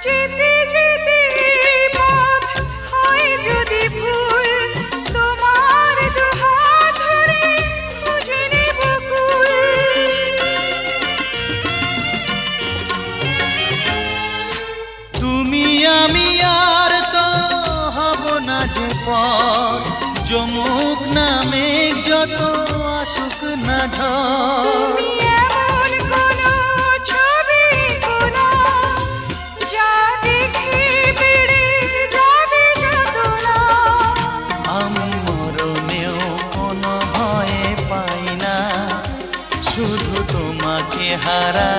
যেতে যেতে পথ হয় যদি ভুল, তোমার দুহাত ধরে খুঁজে নেব কুল। তুমি আমি আর তো হব না যে পর, জমুক না মেঘ যত আসুক না ঝড়। তুমি এমন কোনো ছবি কোনা, যা দেখে বেড়ে যাবে যাতনা। আমি মরণেও কোনো ভয়ে পাই না, শুধু তোমাকে হারা